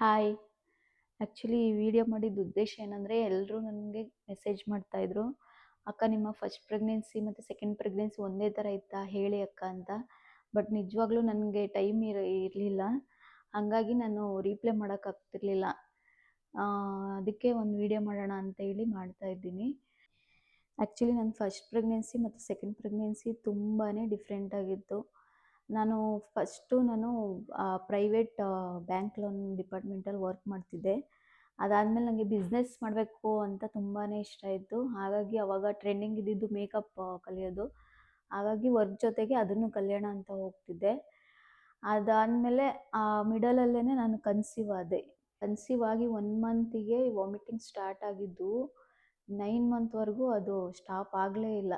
Hi. Actually ಈ video ಮಾಡಿದ ಉದ್ದೇಶ ಏನಂದರೆ ಎಲ್ಲರೂ ನನಗೆ ಮೆಸೇಜ್ ಮಾಡ್ತಾಯಿದ್ರು, ಅಕ್ಕ ನಿಮ್ಮ ಫಸ್ಟ್ ಪ್ರೆಗ್ನೆನ್ಸಿ ಮತ್ತು ಸೆಕೆಂಡ್ ಪ್ರೆಗ್ನೆನ್ಸಿ ಒಂದೇ ಥರ ಇತ್ತಾ ಹೇಳಿ ಅಕ್ಕ ಅಂತ. ಬಟ್ ನಿಜವಾಗ್ಲೂ ನನಗೆ ಟೈಮ್ ಇರಲಿಲ್ಲ, ಹಾಗಾಗಿ ನಾನು ರೀಪ್ಲೈ ಮಾಡೋಕ್ಕಾಗ್ತಿರ್ಲಿಲ್ಲ. ಅದಕ್ಕೆ ಒಂದು ವಿಡಿಯೋ ಮಾಡೋಣ ಅಂತ ಹೇಳಿ ಮಾಡ್ತಾಯಿದ್ದೀನಿ. ಆ್ಯಕ್ಚುಲಿ ನನ್ನ ಫಸ್ಟ್ ಪ್ರೆಗ್ನೆನ್ಸಿ ಮತ್ತು ಸೆಕೆಂಡ್ ಪ್ರೆಗ್ನೆನ್ಸಿ ತುಂಬಾ ಡಿಫ್ರೆಂಟ್ ಆಗಿತ್ತು. ನಾನು ಪ್ರೈವೇಟ್ ಬ್ಯಾಂಕ್ ಲೋನ್ ಡಿಪಾರ್ಟ್ಮೆಂಟಲ್ಲಿ ವರ್ಕ್ ಮಾಡ್ತಿದ್ದೆ. ಅದಾದಮೇಲೆ ನನಗೆ ಬಿಸ್ನೆಸ್ ಮಾಡಬೇಕು ಅಂತ ತುಂಬಾ ಇಷ್ಟ ಇತ್ತು. ಹಾಗಾಗಿ ಅವಾಗ ಟ್ರೆಂಡಿಂಗ್ ಇದ್ದಿದ್ದು ಮೇಕಪ್ ಕಲಿಯೋದು. ಹಾಗಾಗಿ ವರ್ಕ್ ಜೊತೆಗೆ ಅದನ್ನು ಕಲಿಯೋಣ ಅಂತ ಹೋಗ್ತಿದ್ದೆ. ಅದಾದಮೇಲೆ ಮಿಡಲಲ್ಲೇ ನಾನು ಕನ್ಸೀವ್ ಆದೆ. ಕನ್ಸೀವ್ ಆಗಿ 1 ಮಂತಿಗೆ ವಾಮಿಟಿಂಗ್ ಸ್ಟಾರ್ಟ್ ಆಗಿದ್ದು 9 ಮಂತ್ವರೆಗೂ ಅದು ಸ್ಟಾಪ್ ಆಗಲೇ ಇಲ್ಲ.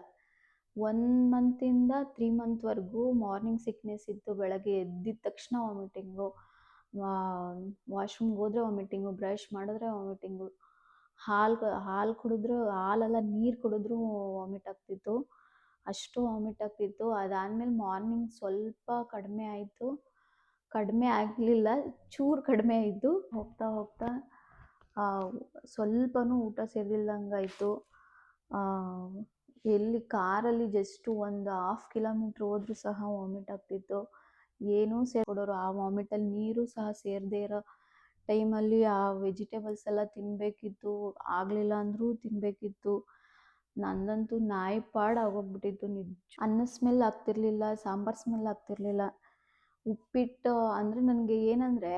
1 ಮಂತಿಂದ 3 ಮಂತ್ವರೆಗೂ ಮಾರ್ನಿಂಗ್ ಸಿಕ್ನೆಸ್ ಇತ್ತು. ಬೆಳಗ್ಗೆ ಎದ್ದಿದ ತಕ್ಷಣ ವಾಮಿಟಿಂಗು, ವಾಶ್ರೂಮ್ಗೆ ಹೋದರೆ ವಾಮಿಟಿಂಗು, ಬ್ರಷ್ ಮಾಡಿದ್ರೆ ವಾಮಿಟಿಂಗು, ಹಾಲು ಕುಡಿದ್ರೂ, ಹಾಲಲ್ಲ ನೀರು ಕುಡಿದ್ರೂ ವಾಮಿಟ್ ಆಗ್ತಿತ್ತು. ಅಷ್ಟು ವಾಮಿಟ್ ಆಗ್ತಿತ್ತು. ಅದಾದಮೇಲೆ ಮಾರ್ನಿಂಗ್ ಸ್ವಲ್ಪ ಕಡಿಮೆ ಆಯಿತು. ಕಡಿಮೆ ಆಗಲಿಲ್ಲ, ಚೂರು ಕಡಿಮೆ ಆಯಿತು. ಹೋಗ್ತಾ ಹೋಗ್ತಾ ಸ್ವಲ್ಪನೂ ಊಟ ಸೇರಿಲ್ದಂಗಾಯಿತು. ಎಲ್ಲಿ ಕಾರಲ್ಲಿ ಜಸ್ಟ್ ಒಂದು 1/2 ಕಿಲೋಮೀಟ್ರ್ ಹೋದ್ರೂ ಸಹ ವಾಮಿಟ್ ಆಗ್ತಿತ್ತು. ಏನೂ ಸೇರಿಕೊಡೋರು. ಆ ವಾಮಿಟಲ್ಲಿ ನೀರು ಸಹ ಸೇರದೇ ಇರೋ ಟೈಮಲ್ಲಿ ಆ ವೆಜಿಟೇಬಲ್ಸ್ ಎಲ್ಲ ತಿನ್ನಬೇಕಿತ್ತು, ಆಗಲಿಲ್ಲ ಅಂದರೂ ತಿನ್ನಬೇಕಿತ್ತು. ನಂದಂತೂ ನಾಯಿ ಪಾಡು ಆಗೋಗ್ಬಿಟ್ಟಿತ್ತು ಅನ್ನದ ಸ್ಮೆಲ್ ಆಗ್ತಿರ್ಲಿಲ್ಲ, ಸಾಂಬಾರು ಸ್ಮೆಲ್ ಆಗ್ತಿರ್ಲಿಲ್ಲ. ಉಪ್ಪಿಟ್ಟು ಅಂದರೆ ನನಗೆ ಏನಂದರೆ,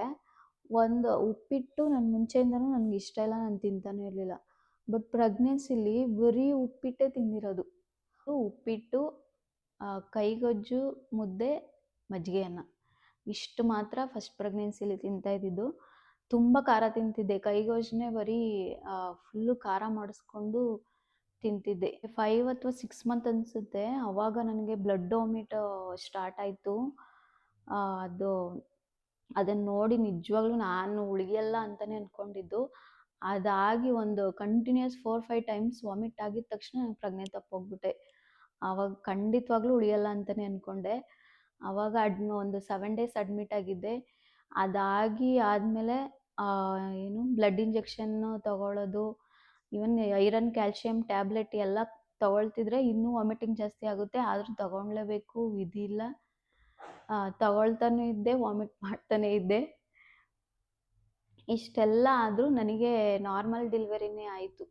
ಒಂದು ಉಪ್ಪಿಟ್ಟು ನಾನು ಮುಂಚೆಯಿಂದನೂ ನನಗೆ ಇಷ್ಟ ಇಲ್ಲ, ನಾನು ತಿಂತಾನೇ ಇರಲಿಲ್ಲ. ಬಟ್ ಪ್ರೆಗ್ನೆನ್ಸಿಲಿ ಬರೀ ಉಪ್ಪಿಟ್ಟೇ ತಿಂದಿರೋದು. ಉಪ್ಪಿಟ್ಟು, ಕೈಗೊಜ್ಜು, ಮುದ್ದೆ, ಮಜ್ಜಿಗೆ ಅನ್ನ, ಇಷ್ಟು ಮಾತ್ರ ಫಸ್ಟ್ ಪ್ರೆಗ್ನೆನ್ಸಿಲಿ ತಿಂತಾಯಿದ್ದಿದ್ದು. ತುಂಬ ಖಾರ ತಿಂತಿದ್ದೆ. ಕೈಗೊಜ್ಜನ್ನೇ ಬರೀ ಫುಲ್ಲು ಖಾರ ಮಾಡಿಸ್ಕೊಂಡು ತಿಂತಿದ್ದೆ. 5 ಅಥವಾ 6 ಮಂತ್ ಅನಿಸುತ್ತೆ, ಆವಾಗ ನನಗೆ ಬ್ಲಡ್ ವಾಮಿಟ್ ಸ್ಟಾರ್ಟ್ ಆಯಿತು. ಅದನ್ನು ನೋಡಿ ನಿಜವಾಗ್ಲೂ ನಾನು ಉಳಿಯಲ್ಲ ಅಂತಲೇ ಅಂದ್ಕೊಂಡಿದ್ದು. ಅದಾಗಿ ಒಂದು ಕಂಟಿನ್ಯೂಸ್ 4-5 ಟೈಮ್ಸ್ ವಾಮಿಟ್ ಆಗಿದ ತಕ್ಷಣ ನಾನು ಪ್ರಜ್ಞೆ ತಪ್ಪೋಗ್ಬಿಟ್ಟೆ. ಆವಾಗ ಖಂಡಿತವಾಗ್ಲೂ ಉಳಿಯಲ್ಲ ಅಂತಲೇ ಅಂದ್ಕೊಂಡೆ. ಆವಾಗ ಒಂದು 7 ಡೇಸ್ ಅಡ್ಮಿಟ್ ಆಗಿದ್ದೆ. ಅದಾಗಿ ಆದಮೇಲೆ ಬ್ಲಡ್ ಇಂಜೆಕ್ಷನ್ನು ತಗೊಳ್ಳೋದು, ಈವನ್ ಐರನ್, ಕ್ಯಾಲ್ಶಿಯಂ ಟ್ಯಾಬ್ಲೆಟ್ ಎಲ್ಲ ತಗೊಳ್ತಿದ್ರೆ ಇನ್ನೂ ವಾಮಿಟಿಂಗ್ ಜಾಸ್ತಿ ಆಗುತ್ತೆ, ಆದರೂ ತಗೊಳ್ಳೇಬೇಕು, ವಿಧಿ ಇಲ್ಲ. ತಗೊಳ್ತಾನೇ ಇದ್ದೆ, ವಾಮಿಟ್ ಮಾಡ್ತಾನೇ ಇದ್ದೆ. ಇಷ್ಟೆಲ್ಲ ಆದರೂ ನನಗೆ ನಾರ್ಮಲ್ ಡೆಲಿವರಿನೇ ಆಯಿತು.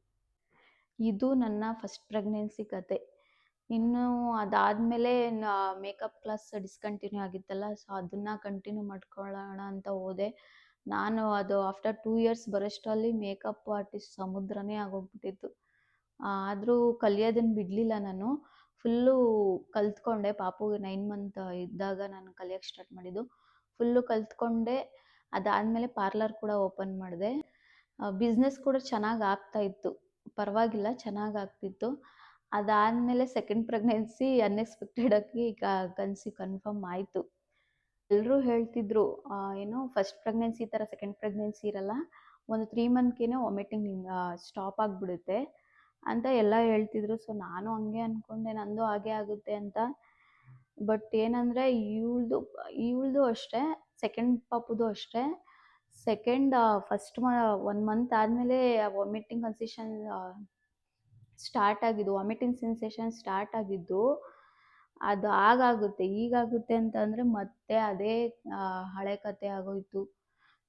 ಇದು ನನ್ನ ಫಸ್ಟ್ ಪ್ರೆಗ್ನೆನ್ಸಿ ಕತೆ. ಇನ್ನು ಅದಾದಮೇಲೆ ಮೇಕಪ್ ಕ್ಲಾಸ್ ಡಿಸ್ಕಂಟಿನ್ಯೂ ಆಗಿತ್ತಲ್ಲ, ಸೊ ಅದನ್ನು ಕಂಟಿನ್ಯೂ ಮಾಡ್ಕೊಳ್ಳೋಣ ಅಂತ ಹೋದೆ. ನಾನು ಅದು ಆಫ್ಟರ್ 2 ಇಯರ್ಸ್ ಬರೋಷ್ಟರಲ್ಲಿ ಮೇಕಪ್ ಆರ್ಟಿಸ್ಟ್ ಸಮುದ್ರನೇ ಆಗೋಗ್ಬಿಟ್ಟಿತ್ತು. ಆದರೂ ಕಲಿಯೋದನ್ನು ಬಿಡಲಿಲ್ಲ ನಾನು. ಫುಲ್ಲು ಕಲ್ತ್ಕೊಂಡೆ. ಪಾಪುಗೆ 9 ಮಂತ್ ಇದ್ದಾಗ ನಾನು ಕಲಿಯೋಕ್ಕೆ ಸ್ಟಾರ್ಟ್ ಮಾಡಿದ್ದು. ಫುಲ್ಲು ಕಲ್ತ್ಕೊಂಡೆ. ಅದಾದಮೇಲೆ ಪಾರ್ಲರ್ ಕೂಡ ಓಪನ್ ಮಾಡಿದೆ. ಬಿಸ್ನೆಸ್ ಕೂಡ ಚೆನ್ನಾಗಿ ಆಗ್ತಾಯಿತ್ತು, ಪರವಾಗಿಲ್ಲ, ಚೆನ್ನಾಗಿ ಆಗ್ತಿತ್ತು. ಅದಾದಮೇಲೆ ಸೆಕೆಂಡ್ ಪ್ರೆಗ್ನೆನ್ಸಿ ಅನ್ಎಕ್ಸ್ಪೆಕ್ಟೆಡಾಗಿ ಕನ್ಫರ್ಮ್ ಆಯಿತು. ಎಲ್ಲರೂ ಹೇಳ್ತಿದ್ರು, ಫಸ್ಟ್ ಪ್ರೆಗ್ನೆನ್ಸಿ ಥರ ಸೆಕೆಂಡ್ ಪ್ರೆಗ್ನೆನ್ಸಿ ಇರಲ್ಲ, ಒಂದು 3 ಮಂತ್ಗೇನೆ ವಾಮಿಟಿಂಗ್ ಸ್ಟಾಪ್ ಆಗಿಬಿಡುತ್ತೆ ಅಂತ ಎಲ್ಲ ಹೇಳ್ತಿದ್ರು. ಸೊ ನಾನು ಹಂಗೆ ಅಂದ್ಕೊಂಡೆ, ನಂದು ಹಾಗೆ ಆಗುತ್ತೆ ಅಂತ. ಬಟ್ ಏನಂದರೆ ಇವಳದು ಅಷ್ಟೇ, ಸೆಕೆಂಡ್ ಪಾಪುದು ಅಷ್ಟೇ. ಫಸ್ಟ್ 1 ಮಂತ್ ಆದಮೇಲೆ ವಾಮಿಟಿಂಗ್ ಸೆನ್ಸೇಷನ್ ಸ್ಟಾರ್ಟ್ ಆಗಿದ್ದು. ಅದು ಆಗುತ್ತೆ, ಈಗಾಗುತ್ತೆ ಅಂತಂದರೆ ಮತ್ತೆ ಅದೇ ಹಳೆ ಕತೆ ಆಗೋಯಿತು.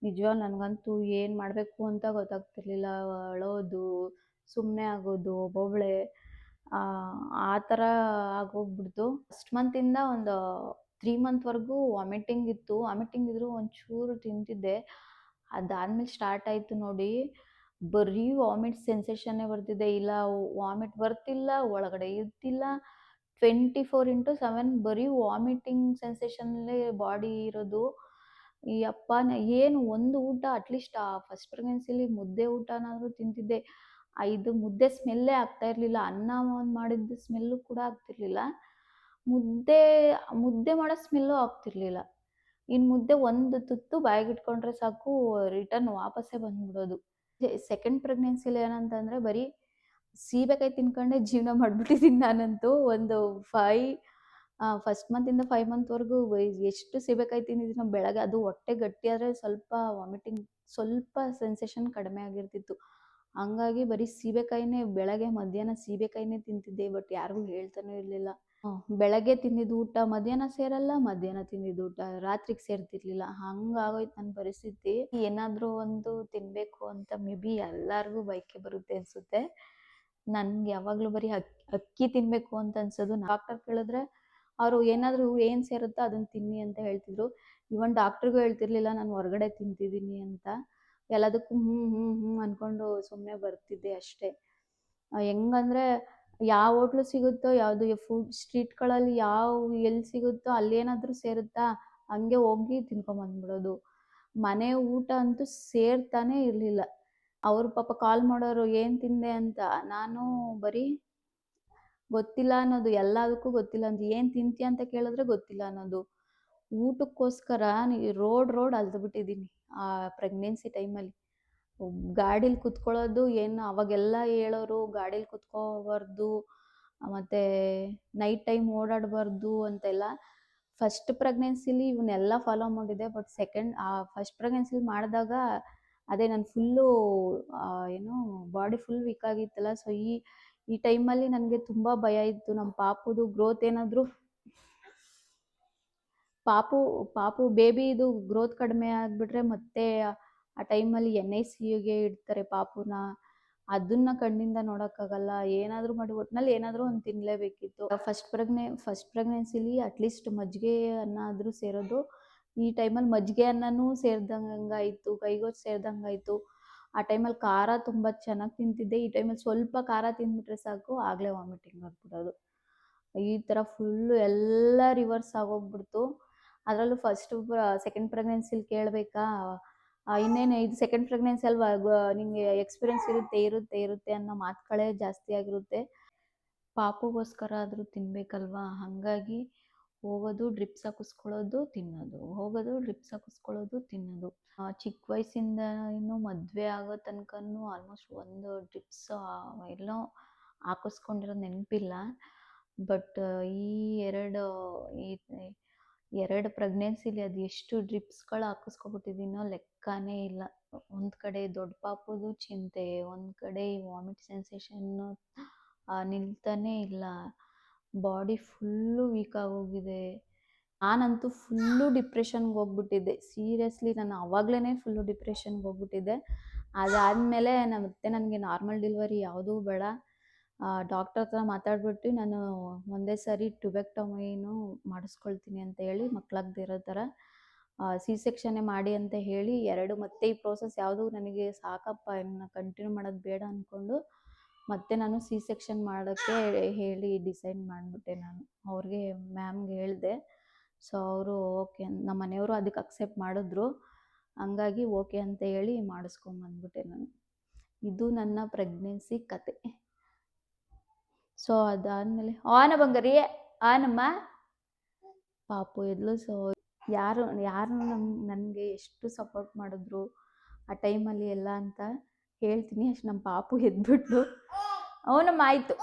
ನಿಜವಾಗ್ಲೂ ನನಗಂತೂ ಏನು ಮಾಡಬೇಕು ಅಂತ ಗೊತ್ತಾಗ್ತಿರ್ಲಿಲ್ಲ. ಅಳೋದು, ಸುಮ್ಮನೆ ಆಗೋದು, ಬೊಬ್ಬಳೆ, ಆ ಥರ ಆಗೋಗ್ಬಿಡ್ತು. ಫಸ್ಟ್ ಮಂತಿಂದ ಒಂದು 3 ಮಂತ್ವರೆಗೂ ವಾಮಿಟಿಂಗ್ ಇತ್ತು. ವಾಮಿಟಿಂಗ್ ಇದ್ದರೂ ಒಂಚೂರು ತಿಂತಿದ್ದೆ. ಅದಾದಮೇಲೆ ಸ್ಟಾರ್ಟ್ ಆಯಿತು ನೋಡಿ, ಬರೀ ವಾಮಿಟ್ ಸೆನ್ಸೇಷನ್ನೇ ಬರ್ತಿದೆ. ಇಲ್ಲ ವಾಮಿಟ್ ಬರ್ತಿಲ್ಲ, ಒಳಗಡೆ ಇರ್ತಿಲ್ಲ, 24/7 ಬರೀ ವಾಮಿಟಿಂಗ್ ಸೆನ್ಸೇಷನ್ನಲ್ಲೇ ಬಾಡಿ ಇರೋದು. ಯಪ್ಪ, ಏನು ಒಂದು ಊಟ ಅಟ್ಲೀಸ್ಟ್ ಫಸ್ಟ್ ಪ್ರೆಗ್ನೆನ್ಸಿಲಿ ಮುದ್ದೆ ಊಟನಾದರೂ ತಿಂತಿದ್ದೆ. ಇದು ಮುದ್ದೆ ಸ್ಮೆಲ್ಲೇ ಆಗ್ತಾಯಿರಲಿಲ್ಲ. ಅನ್ನ ಮಾಡಿದ್ದು ಸ್ಮೆಲ್ಲು ಕೂಡ ಆಗ್ತಿರ್ಲಿಲ್ಲ. ಮುದ್ದೆ ಮಾಡೋ ಸ್ಮೆಲ್ಲು ಆಗ್ತಿರ್ಲಿಲ್ಲ. ಇನ್ನು ಮುದ್ದೆ ಒಂದು ತುತ್ತು ಬಾಯಿಗಿಟ್ಕೊಂಡ್ರೆ ಸಾಕು, ರಿಟರ್ನ್ ವಾಪಸ್ಸೇ ಬಂದ್ಬಿಡೋದು. ಸೆಕೆಂಡ್ ಪ್ರೆಗ್ನೆನ್ಸಿಲಿ ಏನಂತಂದರೆ ಬರೀ ಸೀಬೆಕಾಯಿ ತಿನ್ಕೊಂಡೇ ಜೀವನ ಮಾಡಿಬಿಟ್ಟಿದ್ದೀನಿ ನಾನಂತೂ. ಒಂದು ಫಸ್ಟ್ ಮಂತಿಂದ 5 ಮಂತ್‌ವರೆಗೂ ಎಷ್ಟು ಸೀಬೆಕಾಯಿ ತಿಂದಿದ್ದೀನೋ ಬೆಳಗ್ಗೆ ಅದು ಹೊಟ್ಟೆ ಗಟ್ಟಿಯಾದ್ರೆ ಸ್ವಲ್ಪ ವಾಮಿಟಿಂಗ್ ಸ್ವಲ್ಪ ಸೆನ್ಸೇಷನ್ ಕಡಿಮೆ ಆಗಿರ್ತಿತ್ತು. ಹಂಗಾಗಿ ಬರೀ ಸೀಬೆಕಾಯಿನೇ ಬೆಳಗ್ಗೆ, ಮಧ್ಯಾಹ್ನ ಸೀಬೆಕಾಯಿನೇ ತಿಂತಿದ್ದೆ. ಬಟ್ ಯಾರಿಗೂ ಹೇಳ್ತಾನೆ ಇರಲಿಲ್ಲ. ಬೆಳಗ್ಗೆ ತಿಂದಿದ್ದು ಊಟ ಮಧ್ಯಾಹ್ನ ಸೇರಲ್ಲ, ಮಧ್ಯಾಹ್ನ ತಿಂದಿದ್ದು ಊಟ ರಾತ್ರಿಗೆ ಸೇರ್ತಿರ್ಲಿಲ್ಲ. ಹಂಗಾಗೋಯ್ತು ನನ್ನ ಪರಿಸ್ಥಿತಿ. ಏನಾದರೂ ಒಂದು ತಿನ್ನಬೇಕು ಅಂತ ಮೇ ಬಿ ಎಲ್ಲರಿಗೂ ಬಯಕೆ ಬರುತ್ತೆ ಅನಿಸುತ್ತೆ. ನನ್ಗೆ ಯಾವಾಗಲೂ ಬರೀ ಅಕ್ಕಿ ತಿನ್ನಬೇಕು ಅಂತ ಅನ್ಸೋದು. ಡಾಕ್ಟರ್ ಕೇಳಿದ್ರೆ ಅವರು ಏನಾದರೂ ಏನು ಸೇರುತ್ತೋ ಅದನ್ನು ತಿನ್ನಿ ಅಂತ ಹೇಳ್ತಿದ್ರು. ಈವನ್ ಡಾಕ್ಟ್ರಿಗೂ ಹೇಳ್ತಿರ್ಲಿಲ್ಲ ನಾನು ಹೊರಗಡೆ ತಿಂತಿದ್ದೀನಿ ಅಂತ. ಎಲ್ಲದಕ್ಕೂ ಹ್ಞೂ ಹ್ಞೂ ಹ್ಞೂ ಅಂದ್ಕೊಂಡು ಸುಮ್ಮನೆ ಬರ್ತಿದ್ದೆ ಅಷ್ಟೇ. ಹೆಂಗಂದರೆ ಯಾವ ಹೋಟ್ಲು ಸಿಗುತ್ತೋ ಯಾವುದು ಫುಡ್ ಸ್ಟ್ರೀಟ್ಗಳಲ್ಲಿ ಎಲ್ಲಿ ಸಿಗುತ್ತೋ ಅಲ್ಲೇನಾದರೂ ಸೇರುತ್ತಾ ಹಂಗೆ ಹೋಗಿ ತಿನ್ಕೊಂಬಂದ್ಬಿಡೋದು. ಮನೆ ಊಟ ಅಂತೂ ಸೇರ್ತಾನೆ ಇರಲಿಲ್ಲ. ಅವರು ಪಾಪ ಕಾಲ್ ಮಾಡೋರು ಏನು ತಿಂದೆ ಅಂತ. ನಾನು ಬರೀ ಗೊತ್ತಿಲ್ಲ ಅನ್ನೋದು, ಎಲ್ಲದಕ್ಕೂ ಗೊತ್ತಿಲ್ಲ ಅಂತ. ಏನು ತಿಂತೀಯ ಅಂತ ಕೇಳಿದ್ರೆ ಗೊತ್ತಿಲ್ಲ ಅನ್ನೋದು. ಊಟಕ್ಕೋಸ್ಕರ ರೋಡ್ ಅಲ್ದ್ಬಿಟ್ಟಿದ್ದೀನಿ ಆ ಪ್ರೆಗ್ನೆನ್ಸಿ ಟೈಮಲ್ಲಿ. ಗಾಡೀಲಿ ಕುತ್ಕೊಳ್ಳೋದು ಏನು ಅವಾಗೆಲ್ಲ ಹೇಳೋರು ಗಾಡೀಲಿ ಕುತ್ಕೋಬಾರ್ದು, ಮತ್ತು ನೈಟ್ ಟೈಮ್ ಓಡಾಡಬಾರ್ದು ಅಂತೆಲ್ಲ. ಫಸ್ಟ್ ಪ್ರೆಗ್ನೆನ್ಸಿಲಿ ಇವನ್ನೆಲ್ಲ ಫಾಲೋ ಮಾಡಿದ್ದೆ. ಬಟ್ ಫಸ್ಟ್ ಪ್ರೆಗ್ನೆನ್ಸಿಲಿ ಮಾಡಿದಾಗ ಅದೇ ನಾನು ಫುಲ್ಲು ಏನು ಬಾಡಿ ಫುಲ್ ವೀಕ್ ಆಗಿತ್ತಲ್ಲ. ಸೊ ಈ ಟೈಮಲ್ಲಿ ನನಗೆ ತುಂಬ ಭಯ ಇತ್ತು. ನಮ್ಮ ಪಾಪುದು ಗ್ರೋತ್ ಏನಾದರೂ ಪಾಪು ಬೇಬಿದು ಗ್ರೋತ್ ಕಡಿಮೆ ಆಗಿಬಿಟ್ರೆ ಮತ್ತೆ ಆ ಟೈಮಲ್ಲಿ NICUಗೆ ಇಡ್ತಾರೆ ಪಾಪುನ. ಅದನ್ನ ಕಣ್ಣಿಂದ ನೋಡೋಕ್ಕಾಗಲ್ಲ. ಏನಾದರೂ ಮಾಡಿ ಒಟ್ಟಿನಲ್ಲಿ ಏನಾದರೂ ಒಂದು ತಿನ್ನಲೇಬೇಕಿತ್ತು. ಫಸ್ಟ್ ಪ್ರೆಗ್ನೆನ್ಸಿಲಿ ಅಟ್ಲೀಸ್ಟ್ ಮಜ್ಜಿಗೆ ಅನ್ನ ಆದರೂ ಸೇರೋದು. ಈ ಟೈಮಲ್ಲಿ ಮಜ್ಜಿಗೆ ಅನ್ನನೂ ಸೇರ್ದಂಗಾಯಿತು, ಕೈಗೊಜ್ಜು ಸೇರ್ದಂಗಾಯಿತು. ಆ ಟೈಮಲ್ಲಿ ಖಾರ ತುಂಬ ಚೆನ್ನಾಗಿ ತಿಂತಿದ್ದೆ. ಈ ಟೈಮಲ್ಲಿ ಸ್ವಲ್ಪ ಖಾರ ತಿಂದ್ಬಿಟ್ರೆ ಸಾಕು ಆಗಲೇ ವಾಮಿಟಿಂಗ್ ಆಗ್ಬಿಡೋದು. ಈ ಥರ ಫುಲ್ಲು ಎಲ್ಲ ರಿವರ್ಸ್ ಆಗೋಗ್ಬಿಡ್ತು. ಅದರಲ್ಲೂ ಸೆಕೆಂಡ್ ಪ್ರೆಗ್ನೆನ್ಸಿಲಿ ಕೇಳಬೇಕಾ, ಇನ್ನೇನು ಇದು ಸೆಕೆಂಡ್ ಪ್ರೆಗ್ನೆನ್ಸಿ ಅಲ್ವಾ, ನಿಮಗೆ ಎಕ್ಸ್ಪೀರಿಯನ್ಸ್ ಇರುತ್ತೆ ಅನ್ನೋ ಮಾತುಗಳೇ ಜಾಸ್ತಿ ಆಗಿರುತ್ತೆ. ಪಾಪುಗೋಸ್ಕರ ಆದರೂ ತಿನ್ನಬೇಕಲ್ವಾ. ಹಾಗಾಗಿ ಹೋಗೋದು ಡ್ರಿಪ್ಸ್ ಹಾಕಿಸ್ಕೊಳ್ಳೋದು ತಿನ್ನೋದು, ಹೋಗೋದು ಡ್ರಿಪ್ಸ್ ಹಾಕಿಸ್ಕೊಳ್ಳೋದು ತಿನ್ನೋದು. ಚಿಕ್ಕ ವಯಸ್ಸಿಂದ ಇನ್ನೂ ಮದುವೆ ಆಗೋ ತನಕನೂ ಆಲ್ಮೋಸ್ಟ್ ಒಂದು ಡ್ರಿಪ್ಸ್ ಎಲ್ಲೋ ಹಾಕಿಸ್ಕೊಂಡಿರೋದು ನೆನಪಿಲ್ಲ. ಬಟ್ ಈ ಎರಡು ಪ್ರೆಗ್ನೆನ್ಸಿಲಿ ಅದು ಎಷ್ಟು ಡ್ರಿಪ್ಸ್ಗಳು ಹಾಕಿಸ್ಕೊಬಿಟ್ಟಿದ್ದೀನೋ ಲೆಕ್ಕನೇ ಇಲ್ಲ. ಒಂದು ಕಡೆ ದೊಡ್ಡ ಪಾಪುದು ಚಿಂತೆ, ಒಂದು ಕಡೆ ವಾಮಿಟ್ ಸೆನ್ಸೇಷನ್ನು ನಿಲ್ತಾನೇ ಇಲ್ಲ. ಬಾಡಿ ಫುಲ್ಲು ವೀಕ್ ಆಗೋಗಿದೆ. ನಾನಂತೂ ಫುಲ್ಲು ಡಿಪ್ರೆಷನ್ಗೆ ಹೋಗ್ಬಿಟ್ಟಿದ್ದೆ. ಸೀರಿಯಸ್ಲಿ ನಾನು ಆವಾಗಲೇ ಫುಲ್ಲು ಡಿಪ್ರೆಷನ್ಗೆ ಹೋಗ್ಬಿಟ್ಟಿದ್ದೆ. ಅದಾದಮೇಲೆ ಮತ್ತೆ ನನಗೆ ನಾರ್ಮಲ್ ಡೆಲಿವರಿ ಯಾವುದೂ ಬೇಡ, ಡಾಕ್ಟರ್ ಹತ್ರ ಮಾತಾಡ್ಬಿಟ್ಟು ನಾನು ಒಂದೇ ಸಾರಿ ಟ್ಯುಬೆಕ್ಟಮಿನೂ ಮಾಡಿಸ್ಕೊಳ್ತೀನಿ ಅಂತ ಹೇಳಿ, ಮಕ್ಕಳಾಗದೇ ಇರೋ ಥರ ಸೆಕ್ಷನ್ನೇ ಮಾಡಿ ಅಂತ ಹೇಳಿ ಮತ್ತೆ ಈ ಪ್ರೋಸೆಸ್ ಯಾವುದು ನನಗೆ ಸಾಕಪ್ಪ, ಇನ್ನು ಕಂಟಿನ್ಯೂ ಮಾಡೋದು ಬೇಡ ಅಂದ್ಕೊಂಡು ಮತ್ತೆ ನಾನು ಸೆಕ್ಷನ್ ಮಾಡೋಕ್ಕೆ ಹೇಳಿ ಡಿಸೈಡ್ ಮಾಡಿಬಿಟ್ಟೆ. ನಾನು ಅವ್ರಿಗೆ ಮ್ಯಾಮ್ಗೆ ಹೇಳಿದೆ. ಸೊ ಅವರು ಓಕೆ, ನಮ್ಮ ಮನೆಯವರು ಅದಕ್ಕೆ ಅಕ್ಸೆಪ್ಟ್ ಮಾಡಿದ್ರು. ಹಂಗಾಗಿ ಓಕೆ ಅಂತ ಹೇಳಿ ಮಾಡಿಸ್ಕೊಂಬಂದ್ಬಿಟ್ಟೆ ನಾನು. ಇದು ನನ್ನ ಪ್ರೆಗ್ನೆನ್ಸಿ ಕತೆ. ಸೊ ಅದಾದಮೇಲೆ ಬಂಗಾರಿ ಆನಮ್ಮ ಪಾಪು ಎದ್ಲು. ಸೊ ಯಾರು ನನಗೆ ಎಷ್ಟು ಸಪೋರ್ಟ್ ಮಾಡಿದ್ರು ಆ ಟೈಮಲ್ಲಿ ಎಲ್ಲ ಅಂತ ಹೇಳ್ತೀನಿ. ಅಷ್ಟು ನಮ್ಮ ಪಾಪು ಎದ್ಬಿಟ್ಲು. ಅವನಮ್ಮ ಆಯಿತು.